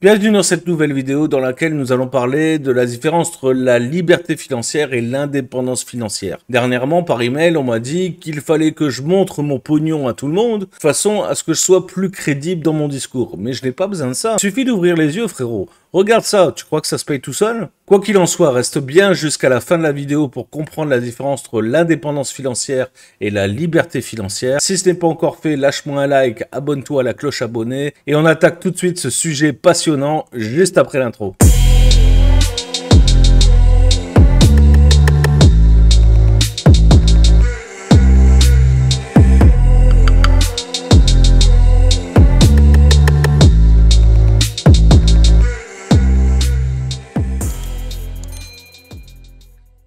Bienvenue dans cette nouvelle vidéo dans laquelle nous allons parler de la différence entre la liberté financière et l'indépendance financière. Dernièrement, par email, on m'a dit qu'il fallait que je montre mon pognon à tout le monde, de façon à ce que je sois plus crédible dans mon discours. Mais je n'ai pas besoin de ça. Il suffit d'ouvrir les yeux, frérot. Regarde ça, tu crois que ça se paye tout seul? Quoi qu'il en soit, reste bien jusqu'à la fin de la vidéo pour comprendre la différence entre l'indépendance financière et la liberté financière. Si ce n'est pas encore fait, lâche-moi un like, abonne-toi à la cloche abonnée et on attaque tout de suite ce sujet passionnant juste après l'intro.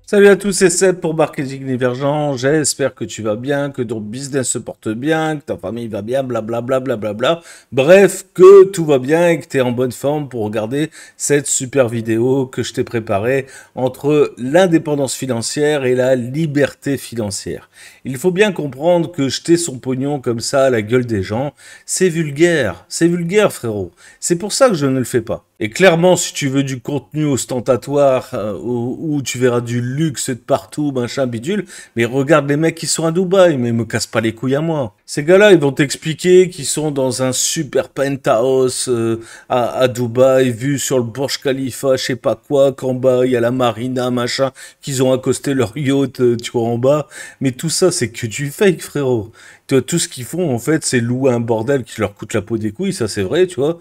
Salut à tous, c'est Seb pour Marketing Divergent. J'espère que tu vas bien, que ton business se porte bien, que ta famille va bien, blablabla, blablabla. Bref, que tout va bien et que tu es en bonne forme pour regarder cette super vidéo que je t'ai préparée entre l'indépendance financière et la liberté financière. Il faut bien comprendre que jeter son pognon comme ça à la gueule des gens, c'est vulgaire frérot. C'est pour ça que je ne le fais pas. Et clairement, si tu veux du contenu ostentatoire, où tu verras du luxe de partout, machin, bidule, mais regarde les mecs qui sont à Dubaï, mais me casse pas les couilles à moi. Ces gars-là, ils vont t'expliquer qu'ils sont dans un super penthouse à Dubaï, vu sur le Burj Khalifa, je sais pas quoi, qu'en bas, il y a la marina, machin, qu'ils ont accosté leur yacht, tu vois, en bas. Mais tout ça, c'est que du fake, frérot. Tu vois, tout ce qu'ils font, en fait, c'est louer un bordel qui leur coûte la peau des couilles, ça c'est vrai, tu vois.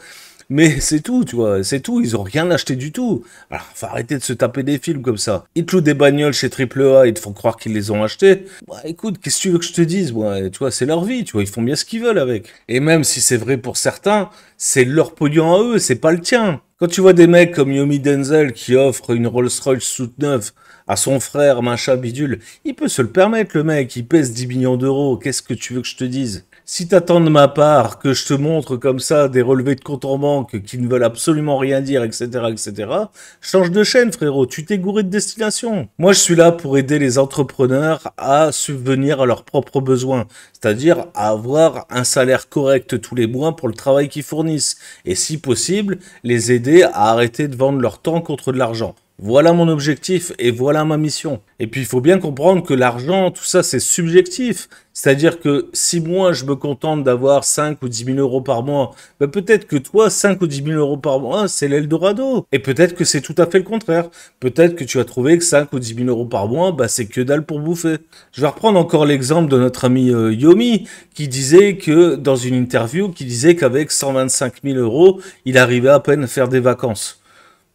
Mais c'est tout, tu vois, c'est tout, ils ont rien acheté du tout. Alors, faut arrêter de se taper des films comme ça. Ils te louent des bagnoles chez AAA, ils te font croire qu'ils les ont achetées. Bah, écoute, qu'est-ce que tu veux que je te dise, moi, tu vois, c'est leur vie, tu vois, ils font bien ce qu'ils veulent avec. Et même si c'est vrai pour certains, c'est leur pognon à eux, c'est pas le tien. Quand tu vois des mecs comme Yomi Denzel qui offre une Rolls-Royce toute neuve à son frère, machin bidule, il peut se le permettre, le mec, il pèse 10 millions d'euros, qu'est-ce que tu veux que je te dise? Si t'attends de ma part que je te montre comme ça des relevés de compte en banque qui ne veulent absolument rien dire, etc., etc., change de chaîne, frérot, tu t'es gouré de destination. Moi, je suis là pour aider les entrepreneurs à subvenir à leurs propres besoins, c'est-à-dire à avoir un salaire correct tous les mois pour le travail qu'ils fournissent, et si possible, les aider à arrêter de vendre leur temps contre de l'argent. Voilà mon objectif et voilà ma mission. Et puis il faut bien comprendre que l'argent, tout ça c'est subjectif. C'est-à-dire que si moi je me contente d'avoir 5 ou 10 000 euros par mois, ben peut-être que toi 5 ou 10 000 euros par mois c'est l'Eldorado. Et peut-être que c'est tout à fait le contraire. Peut-être que tu vas trouver que 5 ou 10 000 euros par mois, ben, c'est que dalle pour bouffer. Je vais reprendre encore l'exemple de notre ami Yomi qui disait que dans une interview, qui disait qu'avec 125 000 euros, il arrivait à peine à faire des vacances.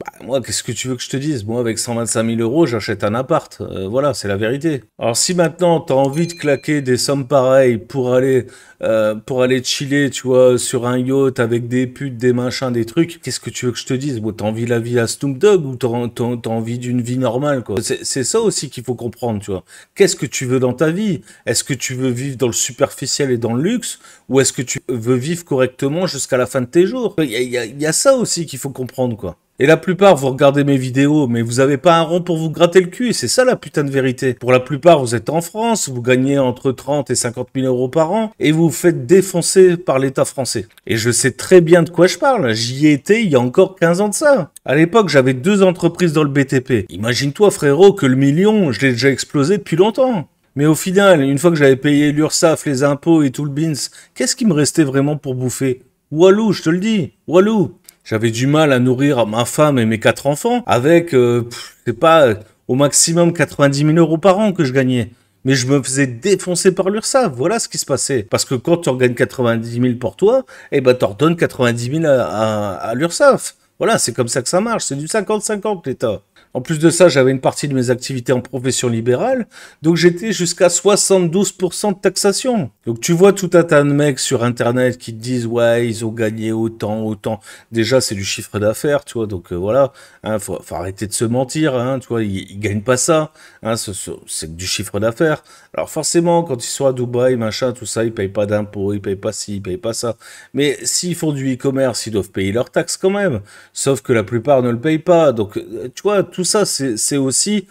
Bah, moi, qu'est-ce que tu veux que je te dise? Moi, avec 125 000 euros, j'achète un appart. Voilà, c'est la vérité. Alors, si maintenant, tu as envie de claquer des sommes pareilles pour aller chiller, tu vois, sur un yacht avec des putes, des machins, des trucs, qu'est-ce que tu veux que je te dise? Bon, t'as envie de la vie à Snoop Dogg ou t'as envie d'une vie normale, quoi? C'est ça aussi qu'il faut comprendre, tu vois. Qu'est-ce que tu veux dans ta vie? Est-ce que tu veux vivre dans le superficiel et dans le luxe? Ou est-ce que tu veux vivre correctement jusqu'à la fin de tes jours? Il y a ça aussi qu'il faut comprendre, quoi. Et la plupart, vous regardez mes vidéos, mais vous avez pas un rond pour vous gratter le cul, et c'est ça la putain de vérité. Pour la plupart, vous êtes en France, vous gagnez entre 30 et 50 000 euros par an, et vous vous faites défoncer par l'État français. Et je sais très bien de quoi je parle, j'y ai été il y a encore 15 ans de ça. À l'époque, j'avais 2 entreprises dans le BTP. Imagine-toi, frérot, que le million, je l'ai déjà explosé depuis longtemps. Mais au final, une fois que j'avais payé l'URSSAF, les impôts et tout le bins, qu'est-ce qui me restait vraiment pour bouffer? Walou, je te le dis, walou. J'avais du mal à nourrir ma femme et mes 4 enfants avec, c'est pas, au maximum 90 000 euros par an que je gagnais. Mais je me faisais défoncer par l'URSSAF, voilà ce qui se passait. Parce que quand tu en gagnes 90 000 pour toi, eh ben t'en redonnes 90 000 à l'URSSAF. Voilà, c'est comme ça que ça marche, c'est du 50-50 l'État. En plus de ça, j'avais une partie de mes activités en profession libérale, donc j'étais jusqu'à 72% de taxation. Donc tu vois tout un tas de mecs sur Internet qui te disent « Ouais, ils ont gagné autant, autant ». Déjà, c'est du chiffre d'affaires, tu vois, donc voilà, hein, faut arrêter de se mentir, hein, tu vois, ils gagnent pas ça, hein, c'est du chiffre d'affaires. Alors forcément, quand ils sont à Dubaï, machin, tout ça, ils payent pas d'impôts, ils payent pas ci, ils payent pas ça. Mais s'ils font du e-commerce, ils doivent payer leurs taxes quand même, sauf que la plupart ne le payent pas. Donc, tu vois, tout ça, c'est aussi,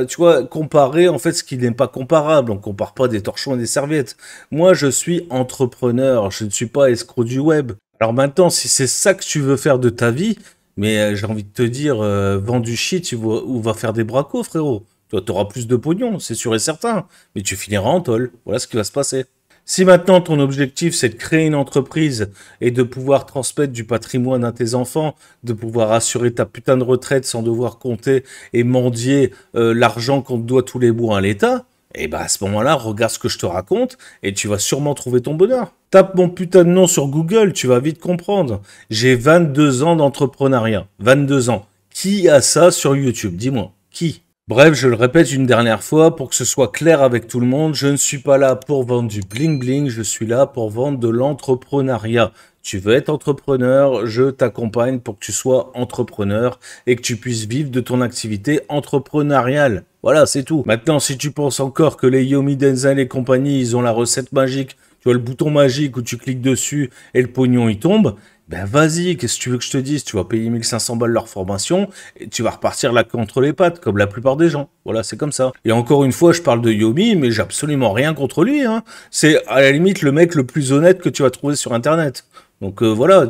tu vois, comparer en fait ce qui n'est pas comparable. On compare pas des torchons et des serviettes. Moi, je suis entrepreneur, je ne suis pas escroc du web. Alors maintenant, si c'est ça que tu veux faire de ta vie, mais j'ai envie de te dire, vends du shit ou va faire des bracos, frérot. Toi, t'auras plus de pognon, c'est sûr et certain. Mais tu finiras en tôle. Voilà ce qui va se passer. Si maintenant ton objectif c'est de créer une entreprise et de pouvoir transmettre du patrimoine à tes enfants, de pouvoir assurer ta putain de retraite sans devoir compter et mendier l'argent qu'on te doit tous les mois à l'État, et ben à ce moment-là, regarde ce que je te raconte et tu vas sûrement trouver ton bonheur. Tape mon putain de nom sur Google, tu vas vite comprendre. J'ai 22 ans d'entrepreneuriat. 22 ans. Qui a ça sur YouTube? Dis-moi. Qui? Bref, je le répète une dernière fois pour que ce soit clair avec tout le monde, je ne suis pas là pour vendre du bling bling, je suis là pour vendre de l'entrepreneuriat. Tu veux être entrepreneur, je t'accompagne pour que tu sois entrepreneur et que tu puisses vivre de ton activité entrepreneuriale. Voilà, c'est tout. Maintenant, si tu penses encore que les Yomi Denzel et compagnie, ils ont la recette magique, tu vois le bouton magique où tu cliques dessus et le pognon il tombe, ben vas-y, qu'est-ce que tu veux que je te dise? Tu vas payer 1500 balles leur formation et tu vas repartir là contre les pattes, comme la plupart des gens. Voilà, c'est comme ça. Et encore une fois, je parle de Yomi, mais j'ai absolument rien contre lui, hein. C'est à la limite le mec le plus honnête que tu vas trouver sur Internet. Donc voilà,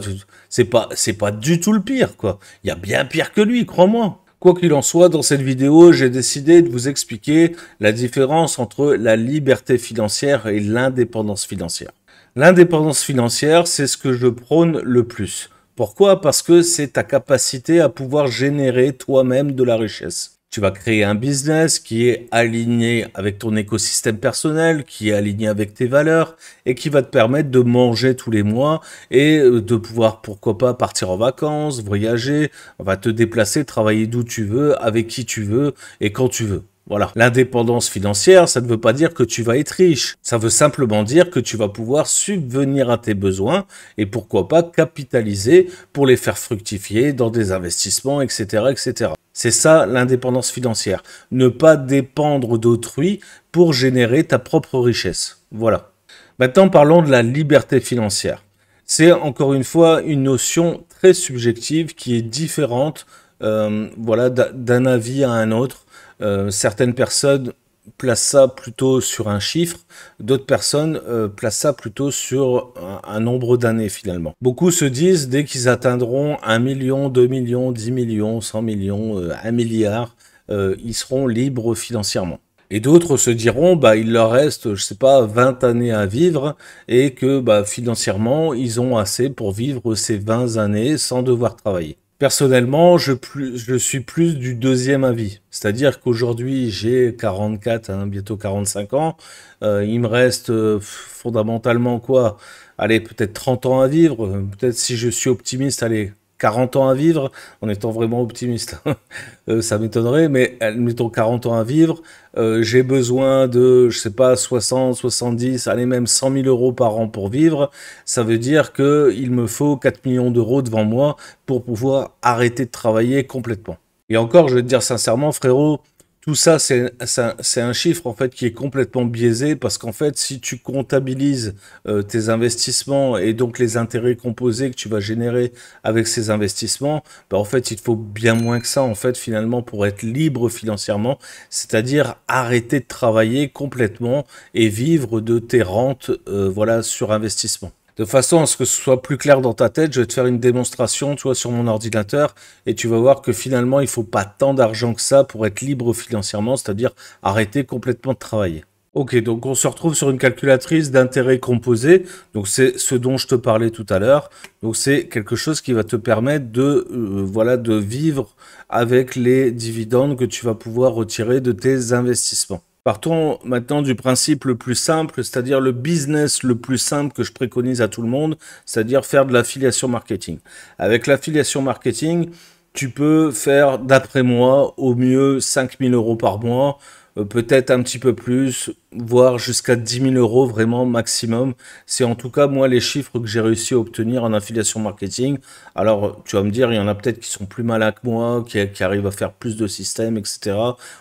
c'est pas du tout le pire, quoi. Il y a bien pire que lui, crois-moi. Quoi qu'il en soit, dans cette vidéo, j'ai décidé de vous expliquer la différence entre la liberté financière et l'indépendance financière. L'indépendance financière, c'est ce que je prône le plus. Pourquoi? Parce que c'est ta capacité à pouvoir générer toi-même de la richesse. Tu vas créer un business qui est aligné avec ton écosystème personnel, qui est aligné avec tes valeurs et qui va te permettre de manger tous les mois et de pouvoir, pourquoi pas, partir en vacances, voyager, va te déplacer, travailler d'où tu veux, avec qui tu veux et quand tu veux. Voilà. L'indépendance financière, ça ne veut pas dire que tu vas être riche. Ça veut simplement dire que tu vas pouvoir subvenir à tes besoins et pourquoi pas capitaliser pour les faire fructifier dans des investissements, etc., etc. C'est ça l'indépendance financière. Ne pas dépendre d'autrui pour générer ta propre richesse. Voilà. Maintenant, parlons de la liberté financière. C'est encore une fois une notion très subjective qui est différente voilà, d'un avis à un autre. Certaines personnes placent ça plutôt sur un chiffre, d'autres personnes placent ça plutôt sur un nombre d'années finalement. Beaucoup se disent dès qu'ils atteindront 1 million, 2 millions, 10 millions, 100 millions, 1 milliard, ils seront libres financièrement. Et d'autres se diront, bah, il leur reste, je sais pas, 20 années à vivre et que bah, financièrement, ils ont assez pour vivre ces 20 années sans devoir travailler. Personnellement, je suis plus du deuxième avis. C'est-à-dire qu'aujourd'hui, j'ai 44, hein, bientôt 45 ans. Il me reste fondamentalement quoi? Allez, peut-être 30 ans à vivre. Peut-être si je suis optimiste, allez, 40 ans à vivre, en étant vraiment optimiste. Ça m'étonnerait, mais mettons 40 ans à vivre. J'ai besoin de, je sais pas, 60, 70, allez même 100 000 euros par an pour vivre. Ça veut dire que il me faut 4 millions d'euros devant moi pour pouvoir arrêter de travailler complètement. Et encore, je vais te dire sincèrement, frérot, tout ça, c'est un chiffre en fait qui est complètement biaisé parce qu'en fait, si tu comptabilises tes investissements et donc les intérêts composés que tu vas générer avec ces investissements, bah, en fait, il te faut bien moins que ça en fait finalement pour être libre financièrement, c'est-à-dire arrêter de travailler complètement et vivre de tes rentes voilà sur investissement. De façon à ce que ce soit plus clair dans ta tête, je vais te faire une démonstration, tu vois, sur mon ordinateur, et tu vas voir que finalement, il faut pas tant d'argent que ça pour être libre financièrement, c'est-à-dire arrêter complètement de travailler. Ok, donc on se retrouve sur une calculatrice d'intérêt composé, donc c'est ce dont je te parlais tout à l'heure. Donc c'est quelque chose qui va te permettre de, voilà, de vivre avec les dividendes que tu vas pouvoir retirer de tes investissements. Partons maintenant du principe le plus simple, c'est-à-dire le business le plus simple que je préconise à tout le monde, c'est-à-dire faire de l'affiliation marketing. Avec l'affiliation marketing, tu peux faire, d'après moi, au mieux 5 000 euros par mois, peut-être un petit peu plus, voire jusqu'à 10 000 euros vraiment maximum. C'est en tout cas moi les chiffres que j'ai réussi à obtenir en affiliation marketing. Alors tu vas me dire, il y en a peut-être qui sont plus malins que moi, qui arrivent à faire plus de systèmes, etc.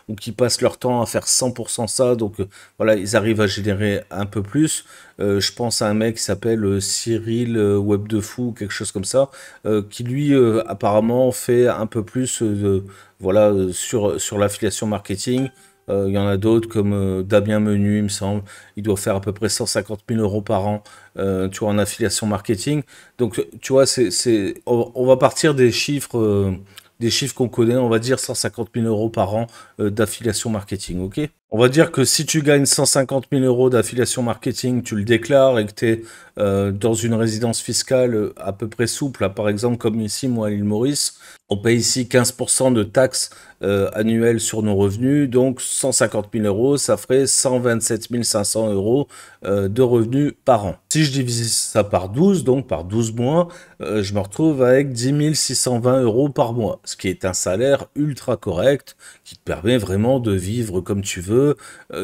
Ou qui passent leur temps à faire 100% ça. Donc voilà, ils arrivent à générer un peu plus. Je pense à un mec qui s'appelle Cyril Web de Fou, quelque chose comme ça, qui lui apparemment fait un peu plus voilà, sur l'affiliation marketing. Il y en a d'autres comme Damien Menu, il me semble. Il doit faire à peu près 150 000 euros par an, tu vois, en affiliation marketing. Donc, tu vois, on va partir des chiffres qu'on connaît, on va dire 150 000 euros par an d'affiliation marketing, ok? On va dire que si tu gagnes 150 000 euros d'affiliation marketing, tu le déclares et que tu es dans une résidence fiscale à peu près souple, là, par exemple comme ici, moi à l'île Maurice, on paye ici 15% de taxes annuelles sur nos revenus, donc 150 000 euros, ça ferait 127 500 euros de revenus par an. Si je divise ça par 12, donc par 12 mois, je me retrouve avec 10 620 euros par mois, ce qui est un salaire ultra correct, qui te permet vraiment de vivre comme tu veux.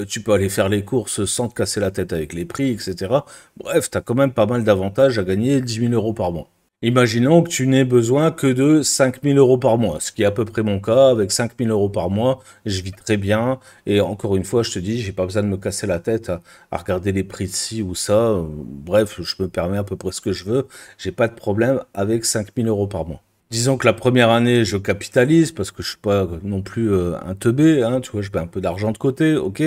Tu peux aller faire les courses sans te casser la tête avec les prix, etc. Bref, tu as quand même pas mal d'avantages à gagner 10 000 euros par mois. Imaginons que tu n'aies besoin que de 5 000 euros par mois, ce qui est à peu près mon cas. Avec 5 000 euros par mois, je vis très bien. Et encore une fois, je te dis, j'ai pas besoin de me casser la tête à regarder les prix de ci ou ça. Bref, je me permets à peu près ce que je veux. J'ai pas de problème avec 5 000 euros par mois. Disons que la première année, je capitalise parce que je suis pas non plus un teubé, hein, tu vois, je mets un peu d'argent de côté, ok.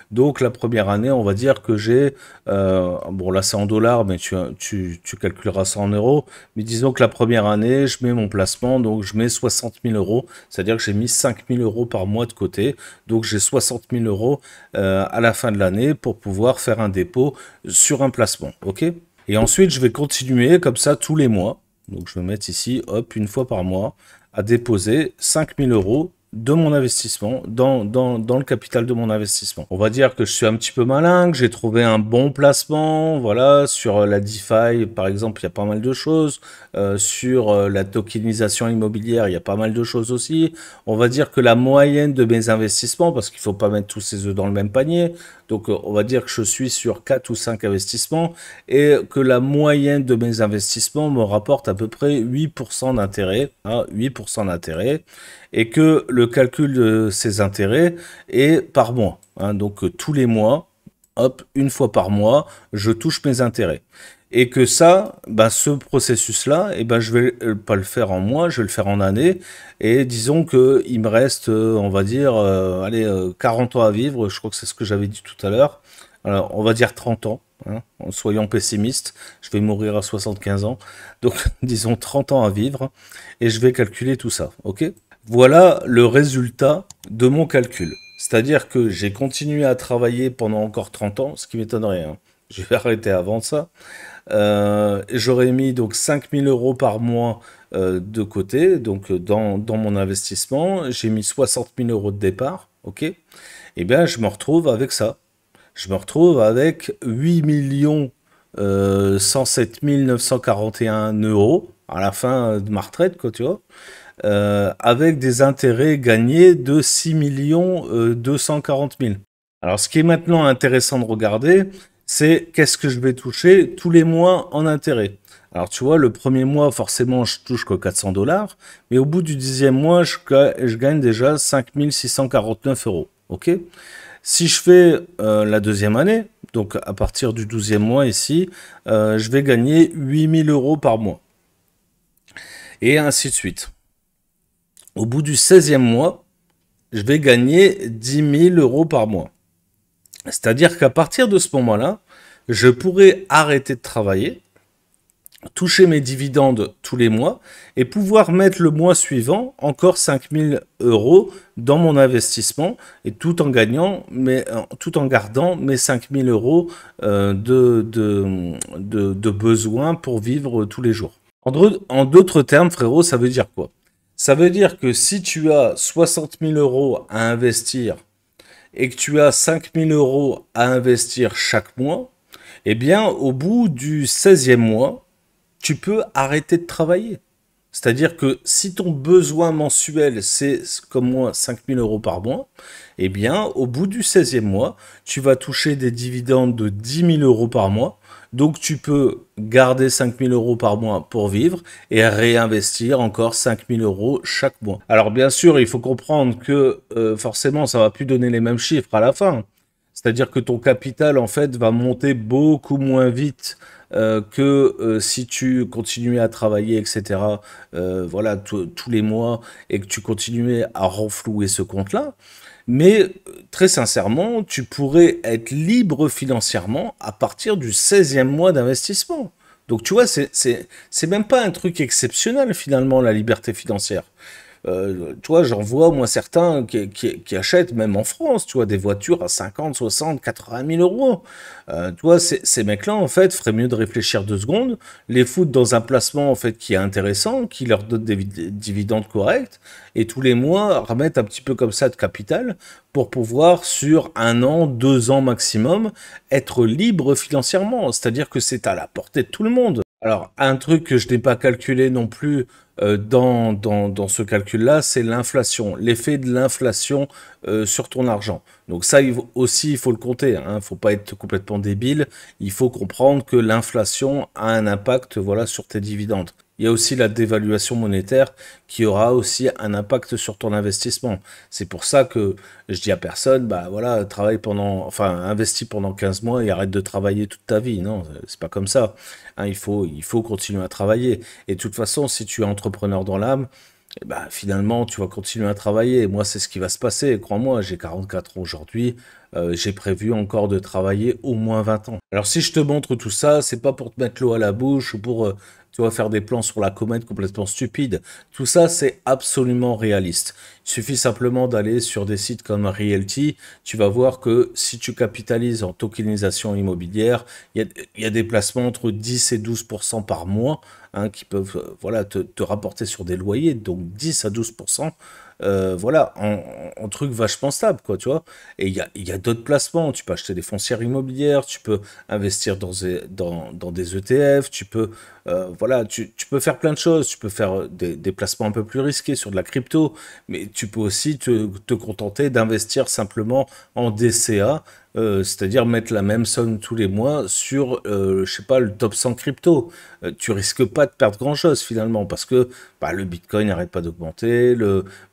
Donc la première année, on va dire que j'ai, bon là c'est en dollars, mais tu calculeras ça en euros. Mais disons que la première année, je mets mon placement, donc je mets 60 000 euros, c'est-à-dire que j'ai mis 5 000 euros par mois de côté. Donc j'ai 60 000 euros à la fin de l'année pour pouvoir faire un dépôt sur un placement, ok. Et ensuite, je vais continuer comme ça tous les mois. Donc je vais mettre ici, hop, une fois par mois, à déposer 5 000 euros de mon investissement, dans le capital de mon investissement. On va dire que je suis un petit peu malin, que j'ai trouvé un bon placement, voilà, sur la DeFi, par exemple, il y a pas mal de choses, sur la tokenisation immobilière, il y a pas mal de choses aussi. On va dire que la moyenne de mes investissements, parce qu'il faut pas mettre tous ses œufs dans le même panier, donc on va dire que je suis sur 4 ou 5 investissements, et que la moyenne de mes investissements me rapporte à peu près 8% d'intérêt, hein, 8% d'intérêt, et que le calcul de ces intérêts est par mois. Hein, donc tous les mois, hop, une fois par mois, je touche mes intérêts. Et que ça, bah, ce processus-là, eh ben, je vais pas le faire en mois, je vais le faire en année. Et disons que il me reste, on va dire, allez, 40 ans à vivre. Je crois que c'est ce que j'avais dit tout à l'heure. Alors, on va dire 30 ans. Hein, soyons pessimistes. Je vais mourir à 75 ans. Donc, disons 30 ans à vivre. Et je vais calculer tout ça. OK? Voilà le résultat de mon calcul. C'est-à-dire que j'ai continué à travailler pendant encore 30 ans, ce qui m'étonnerait. Hein. Je vais arrêter avant ça. J'aurais mis donc 5 000 euros par mois de côté, donc dans mon investissement. J'ai mis 60 000 euros de départ, ok? Et bien, je me retrouve avec ça. Je me retrouve avec 8 107 941 euros à la fin de ma retraite, quoi, tu vois? Avec des intérêts gagnés de 6 240 000. Alors, ce qui est maintenant intéressant de regarder, c'est qu'est-ce que je vais toucher tous les mois en intérêt. Alors, tu vois, le premier mois, forcément, je touche que 400 dollars, mais au bout du 10e mois, je gagne déjà 5 649 euros. OK? Si je fais la deuxième année, donc à partir du 12e mois ici, je vais gagner 8 000 euros par mois. Et ainsi de suite. Au bout du 16e mois, je vais gagner 10 000 euros par mois. C'est-à-dire qu'à partir de ce moment-là, je pourrais arrêter de travailler, toucher mes dividendes tous les mois et pouvoir mettre le mois suivant encore 5 000 euros dans mon investissement et tout en gagnant, tout en gardant mes 5 000 euros de besoins pour vivre tous les jours. En d'autres termes, frérot, ça veut dire quoi? Ça veut dire que si tu as 60 000 euros à investir et que tu as 5 000 euros à investir chaque mois, eh bien, au bout du 16e mois, tu peux arrêter de travailler. C'est-à-dire que si ton besoin mensuel, c'est comme moi 5 000 euros par mois, eh bien, au bout du 16e mois, tu vas toucher des dividendes de 10 000 euros par mois. Donc, tu peux garder 5 000 euros par mois pour vivre et réinvestir encore 5 000 euros chaque mois. Alors, bien sûr, il faut comprendre que forcément, ça va plus donner les mêmes chiffres à la fin. C'est-à-dire que ton capital, en fait, va monter beaucoup moins vite que si tu continuais à travailler, etc., voilà, tous les mois, et que tu continuais à renflouer ce compte-là. Mais très sincèrement, tu pourrais être libre financièrement à partir du 16e mois d'investissement. Donc tu vois, c'est même pas un truc exceptionnel finalement, la liberté financière. Tu vois, j'en vois, moi, certains qui achètent, même en France, tu vois, des voitures à 50, 60, 80 000 euros. Tu vois, ces mecs-là, en fait, feraient mieux de réfléchir 2 secondes, les foutre dans un placement, en fait, qui est intéressant, qui leur donne des dividendes corrects, et tous les mois, remettre un petit peu comme ça de capital pour pouvoir, sur 1 an, 2 ans maximum, être libre financièrement. C'est-à-dire que c'est à la portée de tout le monde. Alors, un truc que je n'ai pas calculé non plus dans ce calcul-là, c'est l'inflation, l'effet de l'inflation sur ton argent. Donc ça aussi, il faut le compter, hein. Il ne faut pas être complètement débile. Il faut comprendre que l'inflation a un impact, voilà, sur tes dividendes. Il y a aussi la dévaluation monétaire qui aura aussi un impact sur ton investissement. C'est pour ça que je dis à personne, bah voilà, investis pendant 15 mois et arrête de travailler toute ta vie. Non, c'est pas comme ça. Hein, il faut continuer à travailler. Et de toute façon, si tu es entrepreneur dans l'âme, eh ben, finalement, tu vas continuer à travailler. Moi, c'est ce qui va se passer. Crois-moi, j'ai 44 ans aujourd'hui. J'ai prévu encore de travailler au moins 20 ans. Alors, si je te montre tout ça, c'est pas pour te mettre l'eau à la bouche ou pour, tu vois, faire des plans sur la comète complètement stupides. Tout ça, c'est absolument réaliste. Il suffit simplement d'aller sur des sites comme Realty. Tu vas voir que si tu capitalises en tokenisation immobilière, il y a des placements entre 10 et 12% par mois, hein, qui peuvent voilà, te rapporter sur des loyers, donc 10 à 12%, voilà, en truc vachement stable, quoi, tu vois. Et il y a d'autres placements, tu peux acheter des foncières immobilières, tu peux investir dans des ETF, tu peux, voilà, tu peux faire plein de choses, tu peux faire des placements un peu plus risqués sur de la crypto, mais tu peux aussi te contenter d'investir simplement en DCA, c'est-à-dire mettre la même somme tous les mois sur, je sais pas, le top 100 crypto. Tu risques pas de perdre grand-chose finalement, parce que bah, le Bitcoin n'arrête pas d'augmenter,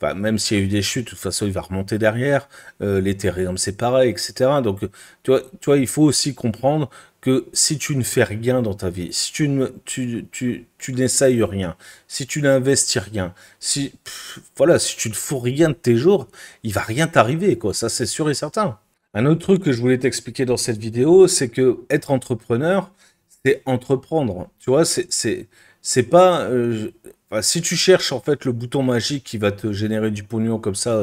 bah, même s'il y a eu des chutes, de toute façon il va remonter derrière, l'Ethereum c'est pareil, etc. Donc tu vois, il faut aussi comprendre que si tu ne fais rien dans ta vie, si tu n'essayes rien, si tu n'investis rien, voilà, si tu ne fous rien de tes jours, il va rien t'arriver, quoi. Ça, c'est sûr et certain. Un autre truc que je voulais t'expliquer dans cette vidéo, c'est que être entrepreneur, c'est entreprendre. Tu vois, c'est pas. Enfin, si tu cherches en fait le bouton magique qui va te générer du pognon comme ça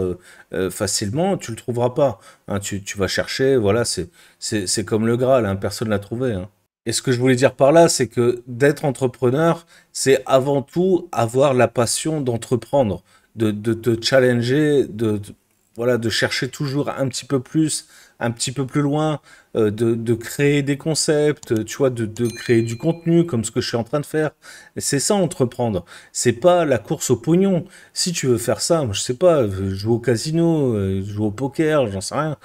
facilement, tu le trouveras pas. Hein, tu vas chercher, voilà, c'est comme le Graal, hein, personne l'a trouvé. Hein. Et ce que je voulais dire par là, c'est que d'être entrepreneur, c'est avant tout avoir la passion d'entreprendre, de te challenger, voilà, de chercher toujours un petit peu plus, un petit peu plus loin, de créer des concepts, tu vois, de créer du contenu comme ce que je suis en train de faire. Et c'est ça, entreprendre. C'est pas la course au pognon. Si tu veux faire ça, moi, je sais pas, jouer au casino, jouer au poker, j'en sais rien.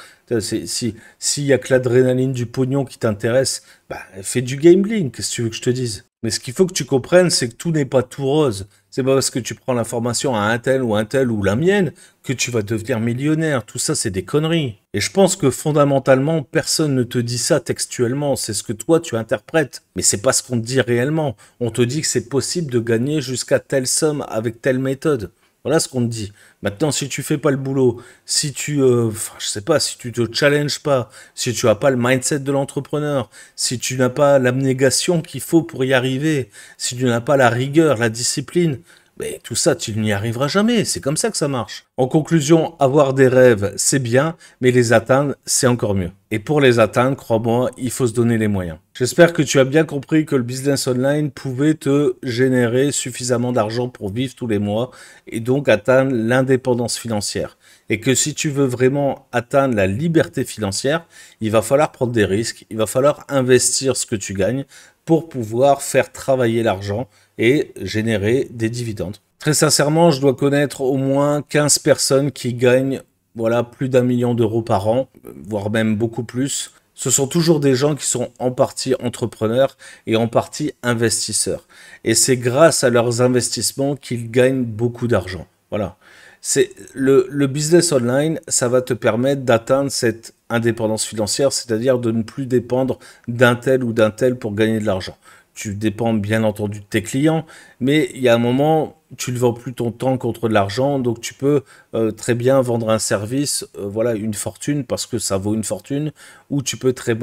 S'il y a que l'adrénaline du pognon qui t'intéresse, bah, fais du gambling, qu'est-ce que tu veux que je te dise? Mais ce qu'il faut que tu comprennes, c'est que tout n'est pas tout rose. C'est pas parce que tu prends l'information à un tel ou la mienne que tu vas devenir millionnaire. Tout ça, c'est des conneries. Et je pense que fondamentalement, personne ne te dit ça textuellement. C'est ce que toi, tu interprètes. Mais c'est pas ce qu'on te dit réellement. On te dit que c'est possible de gagner jusqu'à telle somme avec telle méthode. Voilà ce qu'on te dit. Maintenant, si tu fais pas le boulot, si je sais pas, si tu te challenges pas, si tu as pas le mindset de l'entrepreneur, si tu n'as pas l'abnégation qu'il faut pour y arriver, si tu n'as pas la rigueur, la discipline, mais tout ça, tu n'y arriveras jamais. C'est comme ça que ça marche. En conclusion, avoir des rêves, c'est bien, mais les atteindre, c'est encore mieux. Et pour les atteindre, crois-moi, il faut se donner les moyens. J'espère que tu as bien compris que le business online pouvait te générer suffisamment d'argent pour vivre tous les mois et donc atteindre l'indépendance financière. Et que si tu veux vraiment atteindre la liberté financière, il va falloir prendre des risques, il va falloir investir ce que tu gagnes pour pouvoir faire travailler l'argent et générer des dividendes. Très sincèrement, je dois connaître au moins 15 personnes qui gagnent voilà, plus d'1 million d'euros par an, voire même beaucoup plus. Ce sont toujours des gens qui sont en partie entrepreneurs et en partie investisseurs. Et c'est grâce à leurs investissements qu'ils gagnent beaucoup d'argent. Voilà. C'est le business online, ça va te permettre d'atteindre cette indépendance financière, c'est-à-dire de ne plus dépendre d'un tel ou d'un tel pour gagner de l'argent. Tu dépends bien entendu de tes clients, mais il y a un moment, tu ne vends plus ton temps contre de l'argent, donc tu peux très bien vendre un service, voilà, une fortune, parce que ça vaut une fortune, ou tu peux très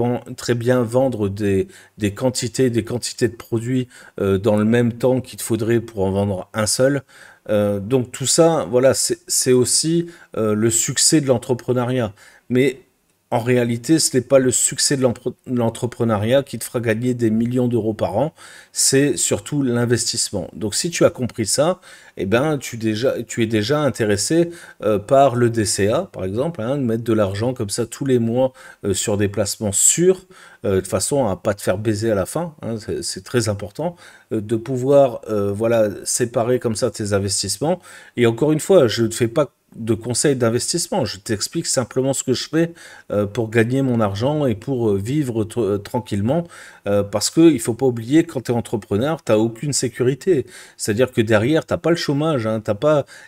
bien vendre des quantités de produits dans le même temps qu'il te faudrait pour en vendre un seul. Donc tout ça, voilà, c'est aussi le succès de l'entrepreneuriat. Mais en réalité, ce n'est pas le succès de l'entrepreneuriat qui te fera gagner des millions d'euros par an, c'est surtout l'investissement. Donc si tu as compris ça, eh ben, tu es déjà intéressé par le DCA, par exemple, hein, de mettre de l'argent comme ça tous les mois sur des placements sûrs, de façon à pas te faire baiser à la fin, hein, c'est très important, de pouvoir voilà, séparer comme ça tes investissements. Et encore une fois, je ne fais pas de conseils d'investissement. Je t'explique simplement ce que je fais pour gagner mon argent et pour vivre tranquillement. Parce qu'il ne faut pas oublier, quand tu es entrepreneur, tu n'as aucune sécurité. C'est-à-dire que derrière, tu n'as pas le chômage. Hein,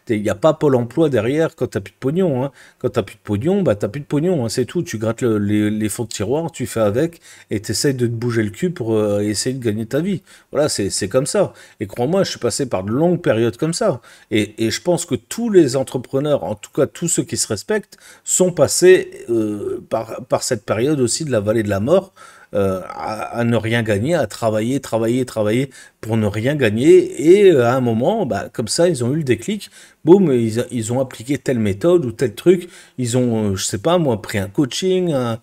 il n'y a pas Pôle emploi derrière quand tu n'as plus de pognon. Hein. Quand tu n'as plus de pognon, bah, tu n'as plus de pognon. Hein, c'est tout. Tu grattes les fonds de tiroir, tu fais avec et tu essayes de te bouger le cul pour essayer de gagner ta vie. Voilà, c'est comme ça. Et crois-moi, je suis passé par de longues périodes comme ça. Et je pense que tous les entrepreneurs, en tout cas tous ceux qui se respectent, sont passés par cette période aussi de la vallée de la mort, à ne rien gagner, à travailler pour ne rien gagner. Et à un moment, bah, comme ça, ils ont eu le déclic. Boum, ils ont appliqué telle méthode ou tel truc. Ils ont, je sais pas moi, pris un coaching, un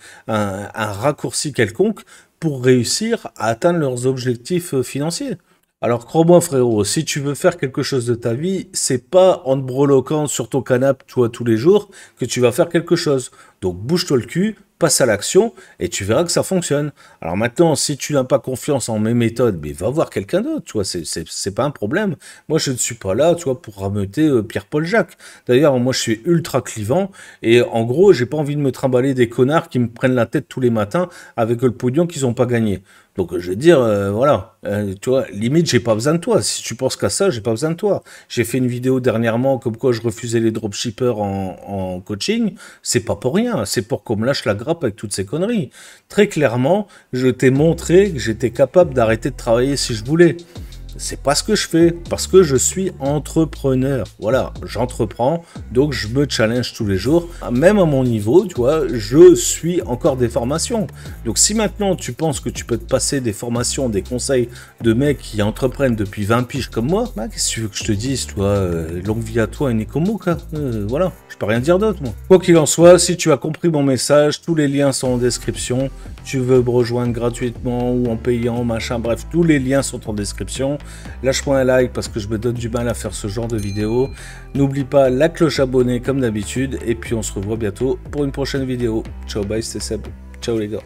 raccourci quelconque pour réussir à atteindre leurs objectifs financiers. Alors crois-moi frérot, si tu veux faire quelque chose de ta vie, c'est pas en te breloquant sur ton canapé toi tous les jours que tu vas faire quelque chose. Donc bouge-toi le cul, passe à l'action et tu verras que ça fonctionne. Alors maintenant, si tu n'as pas confiance en mes méthodes, mais va voir quelqu'un d'autre, tu vois, c'est pas un problème. Moi je ne suis pas là, tu vois, pour rameuter Pierre-Paul Jacques. D'ailleurs, moi je suis ultra clivant et en gros, j'ai pas envie de me trimballer des connards qui me prennent la tête tous les matins avec le pognon qu'ils ont pas gagné. Donc je veux dire, voilà, tu vois, limite j'ai pas besoin de toi. Si tu penses qu'à ça, j'ai pas besoin de toi. J'ai fait une vidéo dernièrement comme quoi je refusais les dropshippers en coaching. C'est pas pour rien, c'est pour qu'on me lâche la grappe avec toutes ces conneries. Très clairement, je t'ai montré que j'étais capable d'arrêter de travailler si je voulais. C'est pas ce que je fais, parce que je suis entrepreneur. Voilà, j'entreprends, donc je me challenge tous les jours. Même à mon niveau, tu vois, je suis encore des formations. Donc si maintenant tu penses que tu peux te passer des formations, des conseils de mecs qui entreprennent depuis 20 piges comme moi, bah, qu'est-ce que tu veux que je te dise, toi, longue vie à toi et Nicomouk, hein, voilà, je peux rien dire d'autre, moi. Quoi qu'il en soit, si tu as compris mon message, tous les liens sont en description. Tu veux me rejoindre gratuitement ou en payant, machin, bref, tous les liens sont en description. Lâche-moi un like parce que je me donne du mal à faire ce genre de vidéo. N'oublie pas la cloche abonnée comme d'habitude. Et puis on se revoit bientôt pour une prochaine vidéo. Ciao, bye, c'était Seb. Ciao les gars.